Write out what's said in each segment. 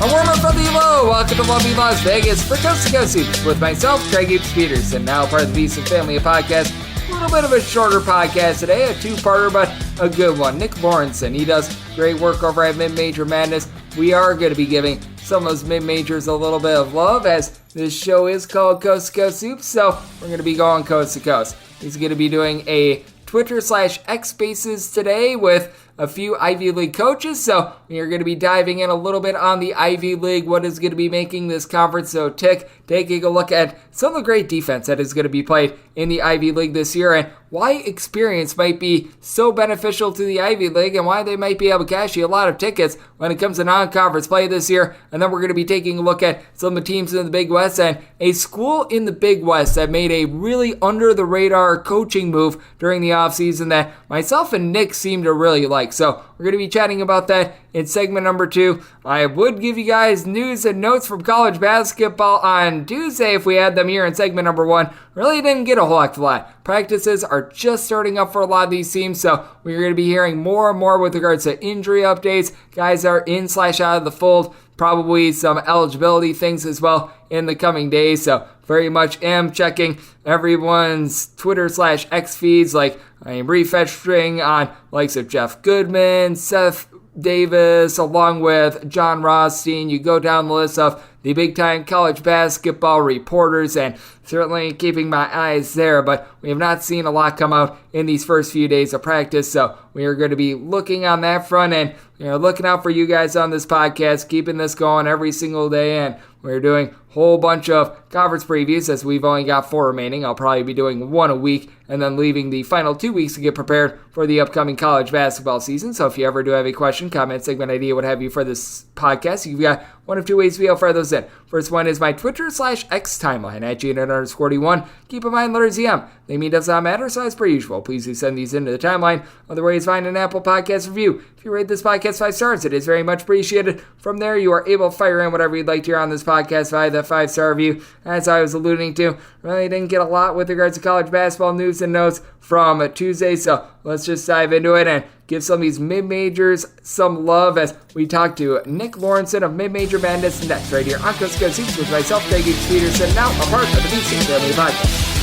A warmer from the low. Welcome to lovely Las Vegas for Coast to Coast Hoops with myself, Craig Hoops Peterson, now part of the Beast and Family podcast. A little bit of a shorter podcast today, a two-parter, but a good one. Nick Lorensen, he does great work over at Mid-Major Madness. We are going to be giving some of those mid-majors a little bit of love, as this show is called Coast to Coast Hoops, so we're going to be going coast to coast. He's going to be doing a Twitter/X Spaces today with a few Ivy League coaches, so we are going to be diving in a little bit on the Ivy League, what is going to be making this conference so tick, taking a look at some of the great defense that is going to be played in the Ivy League this year, and why experience might be so beneficial to the Ivy League, and why they might be able to cash you a lot of tickets when it comes to non-conference play this year. And then we're going to be taking a look at some of the teams in the Big West, and a school in the Big West that made a really under-the-radar coaching move during the offseason that myself and Nick seem to really like. So we're going to be chatting about that in segment number 2. I would give you guys news and notes from college basketball on Tuesday if we had them here in segment number 1. Really didn't get a whole heck of a lot. Practices are just starting up for a lot of these teams, so we're going to be hearing more and more with regards to injury updates. Guys are in/out of the fold. Probably some eligibility things as well in the coming days, so very much am checking everyone's Twitter/X feeds, like I am refreshing on likes of Jeff Goodman, Seth Davis, along with John Rothstein. You go down the list of the big-time college basketball reporters, and certainly keeping my eyes there, but we have not seen a lot come out in these first few days of practice, so we are going to be looking on that front, and looking out for you guys on this podcast, keeping this going every single day, and we're doing a whole bunch of conference previews, as we've only got 4 remaining. I'll probably be doing 1 a week, and then leaving the final 2 weeks to get prepared for the upcoming college basketball season. So if you ever do have a question, comment, segment idea, what have you for this podcast, you've got one of 2 ways to be able to fire those in. First one is my Twitter/X timeline at @GNN_41. Keep in mind, letters EM. They mean does not matter, so as per usual, please do send these into the timeline. Other ways, find an Apple Podcast review. If you rate this podcast 5 stars, it is very much appreciated. From there, you are able to fire in whatever you'd like to hear on this podcast via that 5-star review. As I was alluding to, really didn't get a lot with regards to college basketball news and notes from Tuesday, so let's just dive into it and give some of these mid-majors some love as we talk to Nick Lorensen of Mid-Major Madness next, right here on Coast to Coast Hoops with myself, Craig Hoops Peterson, now a part of the Beast and Family podcast.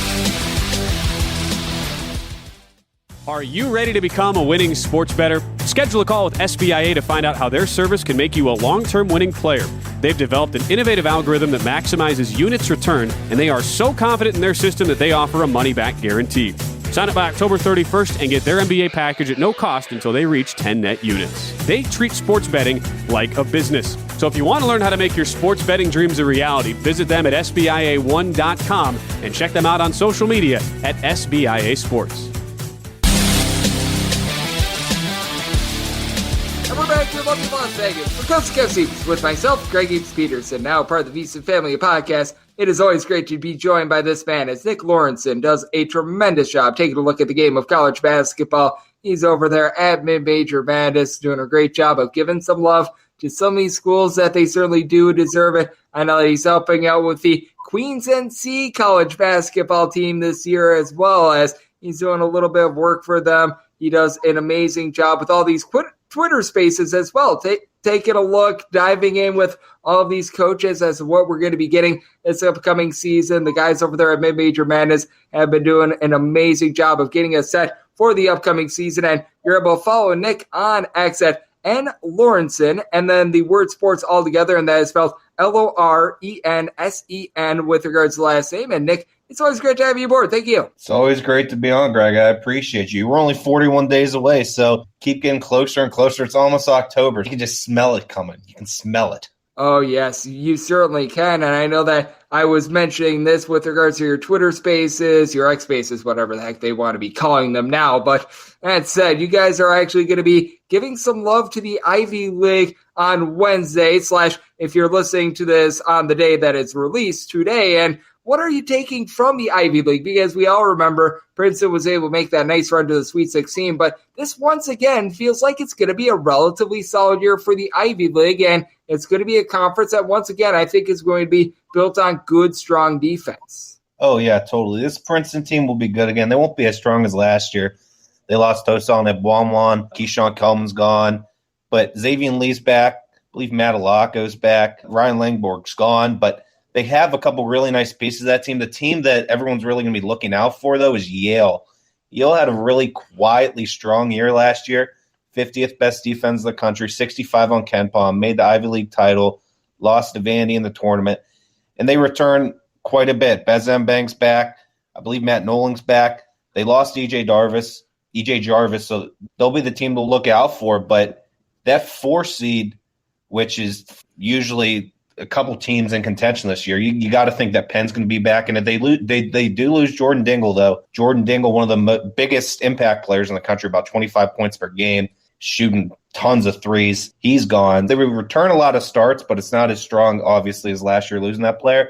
Are you ready to become a winning sports bettor? Schedule a call with SBIA to find out how their service can make you a long-term winning player. They've developed an innovative algorithm that maximizes units return, and they are so confident in their system that they offer a money-back guarantee. Sign up by October 31st and get their MBA package at no cost until they reach 10 net units. They treat sports betting like a business. So if you want to learn how to make your sports betting dreams a reality, visit them at SBIA1.com and check them out on social media at SBIA Sports. And we're back to lovely Las Vegas for Coast to Coast Hoops with myself, Craig Hoops Peterson, now part of the Beast and Family podcast. It is always great to be joined by this man, as Nick Lorensen does a tremendous job taking a look at the game of college basketball. He's over there at Mid-Major Madness doing a great job of giving some love to some of these schools that they certainly do deserve it. I know that he's helping out with the Queens NC college basketball team this year, as well as he's doing a little bit of work for them. He does an amazing job with all these Twitter spaces as well. Taking a look, diving in with all of these coaches as to what we're going to be getting this upcoming season. The guys over there at Mid-Major Madness have been doing an amazing job of getting us set for the upcoming season. And you're able to follow Nick on X at Lorensen, and then the word sports all together, and that is spelled Lorensen with regards to the last name. And Nick, it's always great to have you aboard. Thank you. It's always great to be on, Greg. I appreciate you. We're only 41 days away, so keep getting closer and closer. It's almost October. You can just smell it coming. You can smell it. Oh, yes, you certainly can. And I know that I was mentioning this with regards to your Twitter spaces, your X spaces, whatever the heck they want to be calling them now. But that said, you guys are actually going to be giving some love to the Ivy League on Wednesday, / if you're listening to this on the day that it's released today. And what are you taking from the Ivy League? Because we all remember Princeton was able to make that nice run to the Sweet 16, but this once again feels like it's going to be a relatively solid year for the Ivy League, and it's going to be a conference that once again I think is going to be built on good, strong defense. Oh, yeah, totally. This Princeton team will be good again. They won't be as strong as last year. They lost Tosan Ebwamwan. Keyshawn Coleman's gone. But Xavier Lee's back. I believe Matalako's back. Ryan Langborg's gone, but they have a couple really nice pieces of that team. The team that everyone's really going to be looking out for, though, is Yale. Yale had a really quietly strong year last year. 50th best defense in the country, 65 on KenPom, made the Ivy League title, lost to Vandy in the tournament, and they return quite a bit. Bezem Bang's back. I believe Matt Nolan's back. They lost EJ Jarvis, so they'll be the team to look out for. But that 4 seed, which is usually a couple teams in contention this year, you got to think that Penn's going to be back. And if they do lose Jordan Dingle, though. Jordan Dingle, one of the biggest impact players in the country, about 25 points per game, shooting tons of threes. He's gone. They would return a lot of starts, but it's not as strong, obviously, as last year losing that player.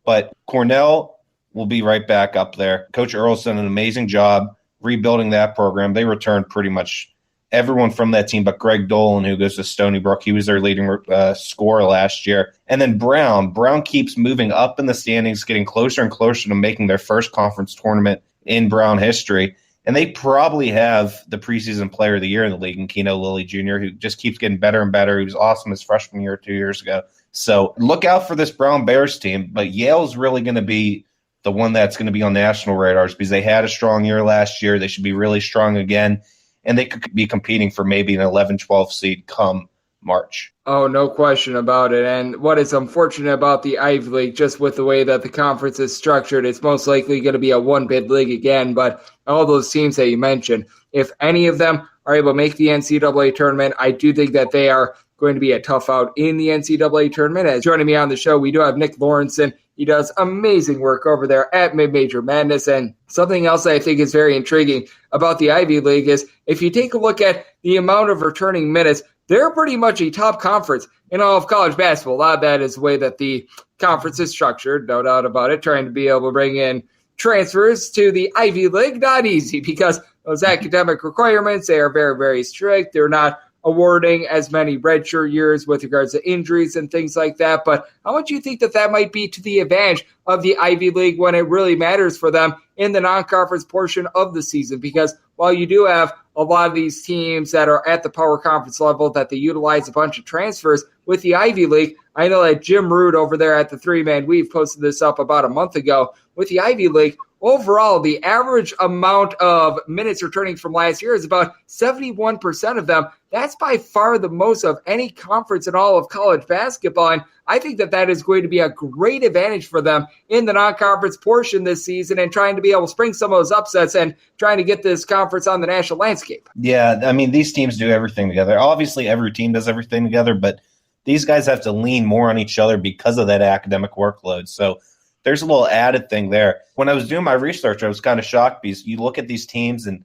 But Cornell will be right back up there. Coach Earl's done an amazing job rebuilding that program. They returned pretty much everyone from that team but Greg Dolan, who goes to Stony Brook. He was their leading scorer last year. And then Brown keeps moving up in the standings, getting closer and closer to making their first conference tournament in Brown history. And they probably have the preseason player of the year in the league in Keno Lilly Jr., who just keeps getting better and better. He was awesome his freshman year 2 years ago. So look out for this Brown Bears team. But Yale's really going to be the one that's going to be on national radars because they had a strong year last year. They should be really strong again. And they could be competing for maybe an 11-12 seed come March. Oh, no question about it. And what is unfortunate about the Ivy League, just with the way that the conference is structured, it's most likely going to be a one-bid league again. But all those teams that you mentioned, if any of them are able to make the NCAA tournament, I do think that they are going to be a tough out in the NCAA tournament. As joining me on the show, we do have Nick Lorensen. He does amazing work over there at Mid-Major Madness. And something else I think is very intriguing about the Ivy League is if you take a look at the amount of returning minutes, they're pretty much a top conference in all of college basketball. A lot of that is the way that the conference is structured, no doubt about it, trying to be able to bring in transfers to the Ivy League. Not easy because those academic requirements, they are very, very strict. They're not awarding as many redshirt years with regards to injuries and things like that. But how much do you think that might be to the advantage of the Ivy League when it really matters for them in the non-conference portion of the season? Because while you do have a lot of these teams that are at the power conference level that they utilize a bunch of transfers with the Ivy League, I know that Jim Root over there at the 3-Man Weave posted this up about a month ago. With the Ivy League, overall, the average amount of minutes returning from last year is about 71% of them. That's by far the most of any conference in all of college basketball. And I think that is going to be a great advantage for them in the non-conference portion this season and trying to be able to spring some of those upsets and trying to get this conference on the national landscape. Yeah, I mean, these teams do everything together. Obviously, every team does everything together, but these guys have to lean more on each other because of that academic workload. So there's a little added thing there. When I was doing my research, I was kind of shocked because you look at these teams and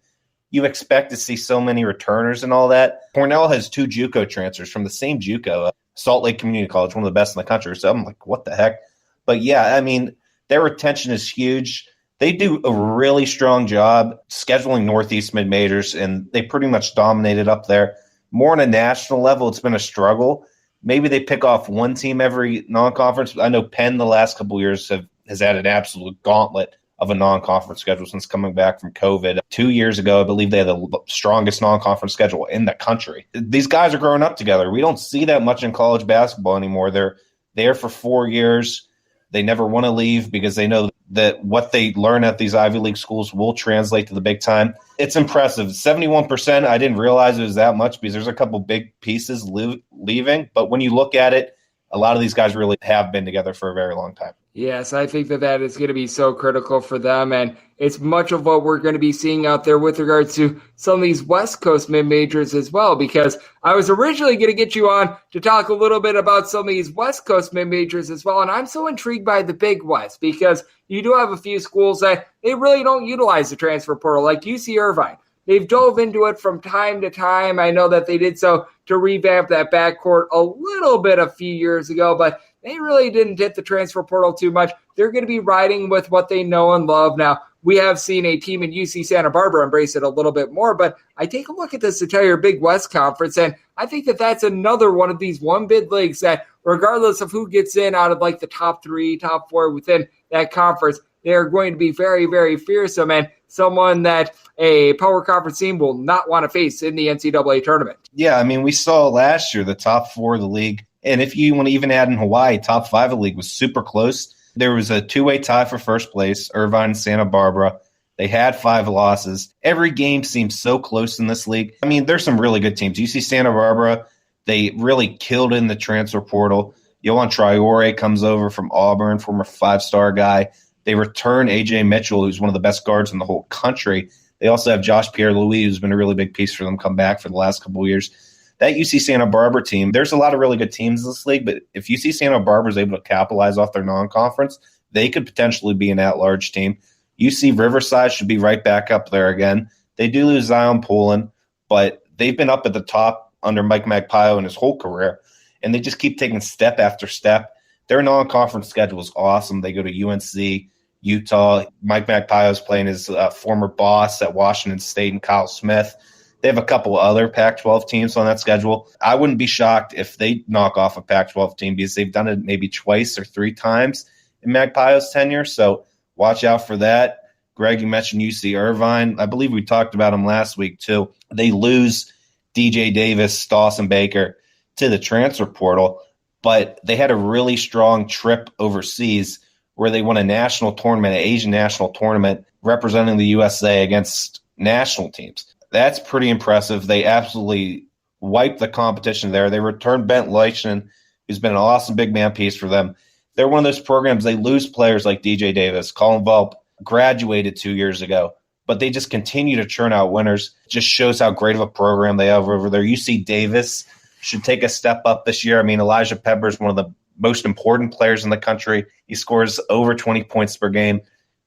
you expect to see so many returners and all that. Cornell has 2 JUCO transfers from the same JUCO, Salt Lake Community College, one of the best in the country. So I'm like, what the heck? But yeah, I mean, their retention is huge. They do a really strong job scheduling Northeast mid-majors, and they pretty much dominated up there. More on a national level, it's been a struggle. Maybe they pick off one team every non-conference. I know Penn the last couple of years has had an absolute gauntlet of a non-conference schedule since coming back from COVID. 2 years ago, I believe they had the strongest non-conference schedule in the country. These guys are growing up together. We don't see that much in college basketball anymore. They're there for 4 years. They never want to leave because they know that what they learn at these Ivy League schools will translate to the big time. It's impressive. 71%, I didn't realize it was that much because there's a couple big pieces leaving. But when you look at it, a lot of these guys really have been together for a very long time. Yes, I think that is going to be so critical for them, and it's much of what we're going to be seeing out there with regards to some of these West Coast mid-majors as well, because I was originally going to get you on to talk a little bit about some of these West Coast mid-majors as well, and I'm so intrigued by the Big West because you do have a few schools that they really don't utilize the transfer portal, like UC Irvine. They've dove into it from time to time. I know that they did so to revamp that backcourt a little bit a few years ago, but they really didn't hit the transfer portal too much. They're going to be riding with what they know and love. Now, we have seen a team in UC Santa Barbara embrace it a little bit more, but I take a look at this entire Big West Conference, and I think that that's another one of these one-bid leagues that, regardless of who gets in out of like the top 3, top 4 within that conference, they are going to be very, very fearsome. And someone that a power conference team will not want to face in the NCAA tournament. Yeah, I mean, we saw last year the top 4 of the league. And if you want to even add in Hawaii, top 5 of the league was super close. There was a 2-way tie for first place, Irvine and Santa Barbara. They had 5 losses. Every game seems so close in this league. I mean, there's some really good teams. You see Santa Barbara, they really killed in the transfer portal. Yohan Traore comes over from Auburn, former 5-star guy. They return A.J. Mitchell, who's one of the best guards in the whole country. They also have Josh Pierre-Louis, who's been a really big piece for them, come back for the last couple of years. That UC Santa Barbara team, there's a lot of really good teams in this league, but if UC Santa Barbara is able to capitalize off their non-conference, they could potentially be an at-large team. UC Riverside should be right back up there again. They do lose Zion Poulin, but they've been up at the top under Mike Magpio in his whole career, and they just keep taking step after step. Their non-conference schedule is awesome. They go to UNC, Utah. Mike Magpio is playing his former boss at Washington State and Kyle Smith. They have a couple other Pac-12 teams on that schedule. I wouldn't be shocked if they knock off a Pac-12 team because they've done it maybe twice or 3 times in Magpio's tenure. So watch out for that. Greg, you mentioned UC Irvine. I believe we talked about them last week too. They lose DJ Davis, Dawson Baker to the transfer portal, but they had a really strong trip overseas where they won a national tournament, an Asian national tournament, representing the USA against national teams. That's pretty impressive. They absolutely wiped the competition there. They returned Bent Leichton, who's been an awesome big man piece for them. They're one of those programs, they lose players like DJ Davis. Colin Velp graduated 2 years ago, but they just continue to churn out winners. Just shows how great of a program they have over there. UC Davis should take a step up this year. I mean, Elijah Pepper is one of the most important players in the country. He scores over 20 points per game.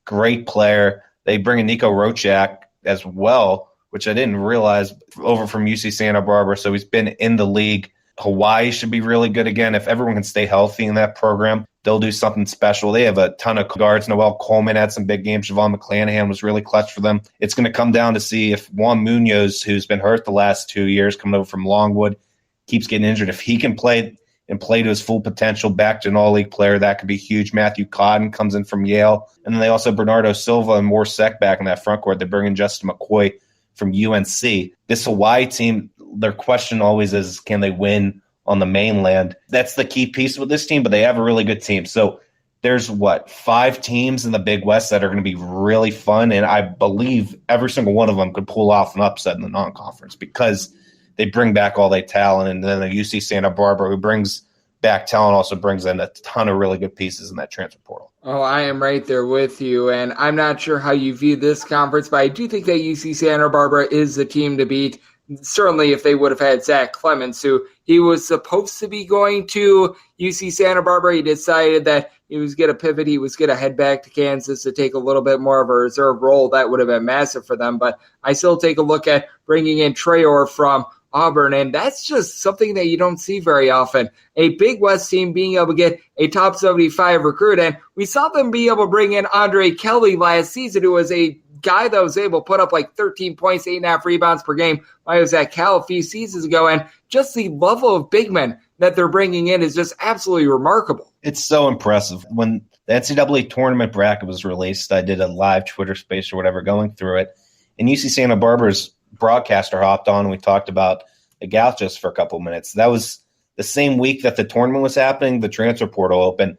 Great player. They bring in Nico Rochak as well, which I didn't realize, over from UC Santa Barbara. So he's been in the league. Hawaii should be really good again. If everyone can stay healthy in that program, they'll do something special. They have a ton of guards. Noel Coleman had some big games. Javon McClanahan was really clutch for them. It's going to come down to see if Juan Munoz, who's been hurt the last 2 years, coming over from Longwood, keeps getting injured. If he can play and play to his full potential, back to an all-league player, that could be huge. Matthew Cotton comes in from Yale. And then they also have Bernardo Silva and Morsek back in that front court. They bring in Justin McCoy from UNC. This Hawaii team, their question always is, can they win on the mainland? That's the key piece with this team, but they have a really good team. So there's 5 teams in the Big West that are going to be really fun, and I believe every single one of them could pull off an upset in the non-conference because they bring back all their talent, and then the UC Santa Barbara, who brings back talent, also brings in a ton of really good pieces in that transfer portal. Oh, I am right there with you, and I'm not sure how you view this conference, but I do think that UC Santa Barbara is the team to beat. Certainly if they would have had Zach Clemens, who he was supposed to be going to UC Santa Barbara. He decided that he was going to pivot. He was going to head back to Kansas to take a little bit more of a reserve role. That would have been massive for them, but I still take a look at bringing in Traore from Auburn, and that's just something that you don't see very often. A Big West team being able to get a top 75 recruit, and we saw them be able to bring in Andre Kelly last season, who was a guy that was able to put up like 13 points, 8.5 rebounds per game while he was at Cal a few seasons ago, and just the level of big men that they're bringing in is just absolutely remarkable. It's so impressive. When the NCAA tournament bracket was released, I did a live Twitter space or whatever going through it, and UC Santa Barbara's broadcaster hopped on and we talked about the Gauchos for a couple of minutes. That was the same week that the tournament was happening, the transfer portal opened,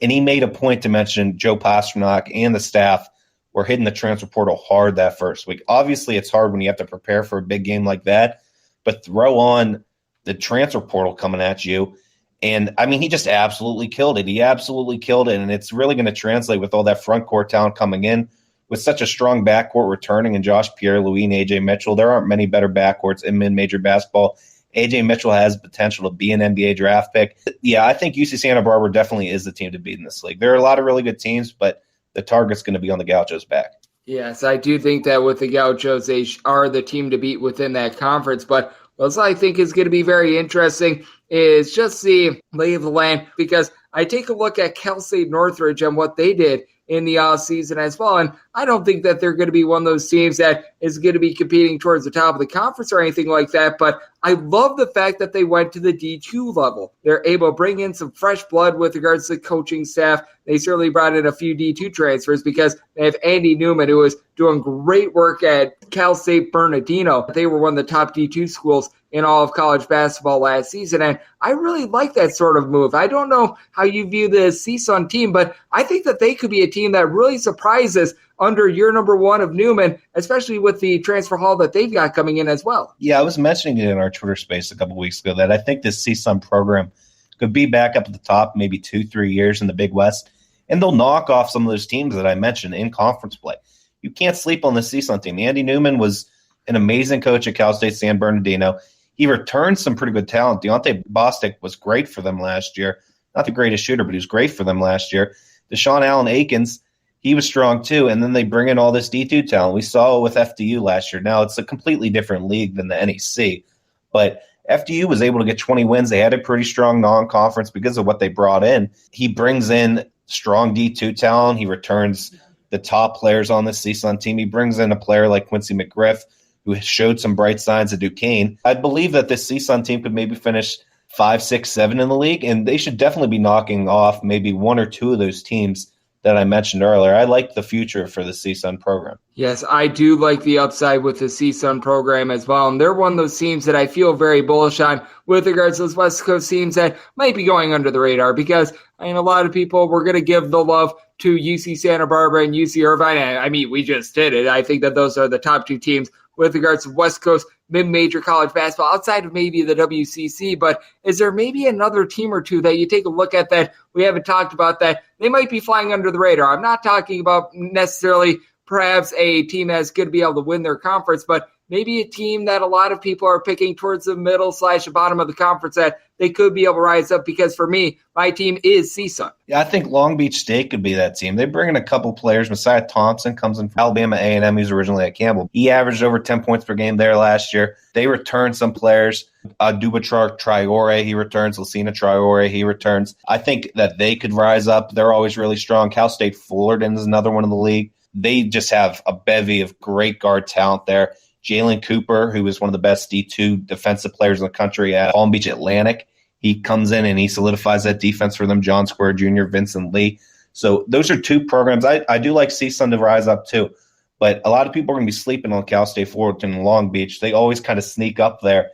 and he made a point to mention Joe Pasternak and the staff were hitting the transfer portal hard that first week. Obviously, it's hard when you have to prepare for a big game like that, but throw on the transfer portal coming at you. And, I mean, he just absolutely killed it. He absolutely killed it, and it's really going to translate with all that front court talent coming in. With such a strong backcourt returning in Josh Pierre-Louis and A.J. Mitchell, there aren't many better backcourts in mid-major basketball. A.J. Mitchell has potential to be an NBA draft pick. Yeah, I think UC Santa Barbara definitely is the team to beat in this league. There are a lot of really good teams, but the target's going to be on the Gauchos' back. Yes, I do think that with the Gauchos, they are the team to beat within that conference. But what I think is going to be very interesting is just the lay of the land, because I take a look at Cal State Northridge and what they did in the offseason as well. And I don't think that they're going to be one of those teams that is going to be competing towards the top of the conference or anything like that. But I love the fact that they went to the D2 level. They're able to bring in some fresh blood with regards to the coaching staff. They certainly brought in a few D2 transfers because they have Andy Newman, who is doing great work at Cal State Bernardino. They were one of the top D2 schools in all of college basketball last season, and I really like that sort of move. I don't know how you view the CSUN team, but I think that they could be a team that really surprises under year number one of Newman, especially with the transfer haul that they've got coming in as well. Yeah, I was mentioning it in our Twitter space a couple weeks ago that I think this CSUN program could be back up at the top maybe 2-3 years in the Big West, and they'll knock off some of those teams that I mentioned in conference play. You can't sleep on the CSUN team. Andy Newman was an amazing coach at Cal State San Bernardino. He returned some pretty good talent. Deontay Bostic was great for them last year. Not the greatest shooter, but he was great for them last year. Deshaun Allen Akins, he was strong too. And then they bring in all this D2 talent. We saw it with FDU last year. Now it's a completely different league than the NEC. But FDU was able to get 20 wins. They had a pretty strong non-conference because of what they brought in. He brings in strong D2 talent. He returns the top players on the CSUN team. He brings in a player like Quincy McGriff, who showed some bright signs at Duquesne. I believe that this CSUN team could maybe finish 5, 6, 7 in the league, and they should definitely be knocking off maybe one or two of those teams that I mentioned earlier. I like the future for the CSUN program. Yes, I do like the upside with the CSUN program as well. And they're one of those teams that I feel very bullish on with regards to those West Coast teams that might be going under the radar because, a lot of people were going to give the love to UC Santa Barbara and UC Irvine. We just did it. I think that those are the top two teams with regards to West Coast mid-major college basketball outside of maybe the WCC. But is there maybe another team or two that you take a look at that we haven't talked about that they might be flying under the radar? I'm not talking about necessarily perhaps a team that's going to be able to win their conference, but maybe a team that a lot of people are picking towards the middle / the bottom of the conference that they could be able to rise up because for me, my team is CSUN. Yeah, I think Long Beach State could be that team. They bring in a couple players. Messiah Thompson comes in from Alabama A&M. He's originally at Campbell. He averaged over 10 points per game there last year. They return some players. Dubatrar Traore, he returns. Lucina Traore, he returns. I think that they could rise up. They're always really strong. Cal State Fullerton is another one in the league. They just have a bevy of great guard talent there. Jalen Cooper, who is one of the best D2 defensive players in the country at Palm Beach Atlantic, he comes in and he solidifies that defense for them. John Square Jr., Vincent Lee. So those are two programs. I do like CSUN to rise up too, but a lot of people are going to be sleeping on Cal State Fullerton and Long Beach. They always kind of sneak up there.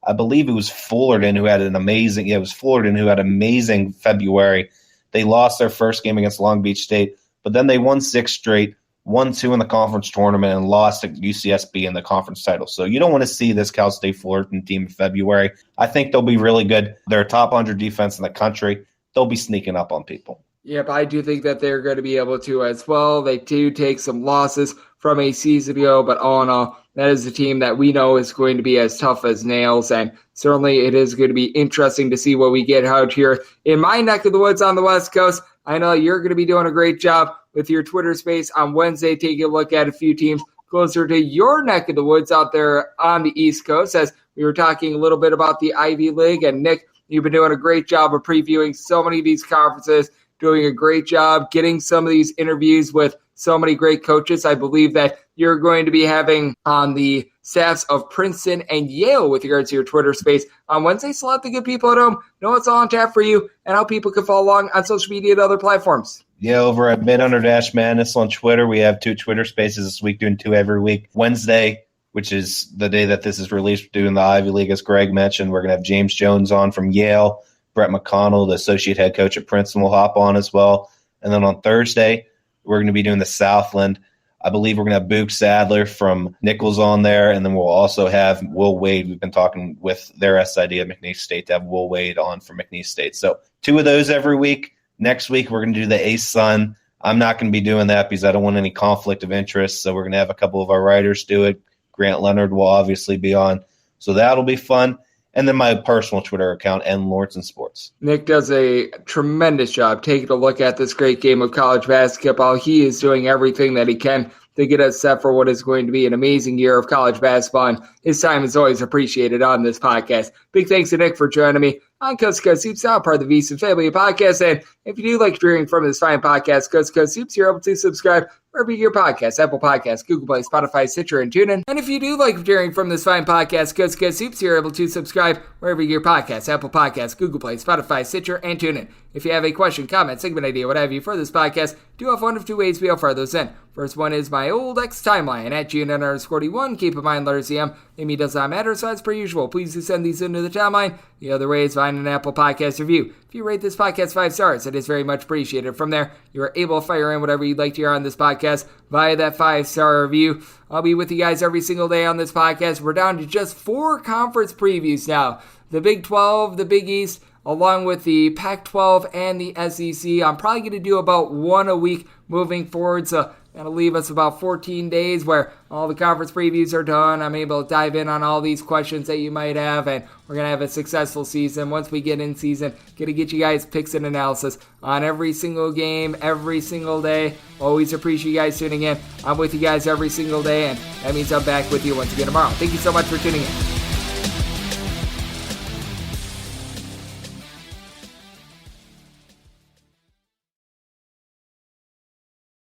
I believe it was Fullerton who had amazing February. They lost their first game against Long Beach State, but then they won 6 straight. 1-2 in the conference tournament and lost to UCSB in the conference title. So you don't want to see this Cal State Fullerton team in February. I think they'll be really good. They're a top 100 defense in the country. They'll be sneaking up on people. Yep, I do think that they're going to be able to as well. They do take some losses from a season ago, but all in all, that is a team that we know is going to be as tough as nails, and certainly it is going to be interesting to see what we get out here in my neck of the woods on the West Coast. I know you're going to be doing a great job with your Twitter space on Wednesday, taking a look at a few teams closer to your neck of the woods out there on the East Coast, as we were talking a little bit about the Ivy League. And Nick, you've been doing a great job of previewing so many of these conferences, doing a great job getting some of these interviews with so many great coaches. I believe that you're going to be having on the staffs of Princeton and Yale with regards to your Twitter space on Wednesday. So let the good people at home know it's all on tap for you and how people can follow along on social media and other platforms. Yeah, over at Mid_Madness on Twitter, we have 2 Twitter spaces this week, doing 2 every week. Wednesday, which is the day that this is released, we're doing the Ivy League, as Greg mentioned. We're going to have James Jones on from Yale. Brett McConnell, the associate head coach at Princeton, will hop on as well. And then on Thursday, we're going to be doing the Southland. I believe we're going to have Boog Sadler from Nichols on there, and then we'll also have Will Wade. We've been talking with their SID at McNeese State to have Will Wade on from McNeese State. So 2 of those every week. Next week, we're going to do the ASUN. I'm not going to be doing that because I don't want any conflict of interest, so we're going to have a couple of our writers do it. Grant Leonard will obviously be on, so that'll be fun. And then my personal Twitter account, Lorensen Sports. Nick does a tremendous job taking a look at this great game of college basketball. He is doing everything that he can to get us set for what is going to be an amazing year of college basketball. And his time is always appreciated on this podcast. Big thanks to Nick for joining me on Coast to Coast Hoops, now part of the VSiN family podcast. And if you do like hearing from this fine podcast, Coast to Coast Hoops, you're able to subscribe wherever you get your podcasts, Apple Podcasts, Google Play, Spotify, Stitcher, and TuneIn. And if you do like hearing from this fine podcast, Coast to Coast Hoops, you're able to subscribe wherever you get your podcasts, Apple Podcasts, Google Play, Spotify, Stitcher, and TuneIn. If you have a question, comment, segment idea, what have you for this podcast, do have one of two ways to be able to fire those in. First one is my old X timeline at GN_41. Keep in mind, letters CM. Amy does not matter, so as per usual, please do send these into the timeline. The other way is find an Apple Podcast review. If you rate this podcast 5 stars, it is very much appreciated. From there, you are able to fire in whatever you'd like to hear on this podcast via that 5-star review. I'll be with you guys every single day on this podcast. We're down to just 4 conference previews now. The Big 12, the Big East, along with the Pac-12 and the SEC. I'm probably going to do about 1 a week moving forward, so that'll leave us about 14 days where all the conference previews are done. I'm able to dive in on all these questions that you might have, and we're going to have a successful season. Once we get in season, going to get you guys picks and analysis on every single game, every single day. Always appreciate you guys tuning in. I'm with you guys every single day, and that means I'm back with you once again tomorrow. Thank you so much for tuning in.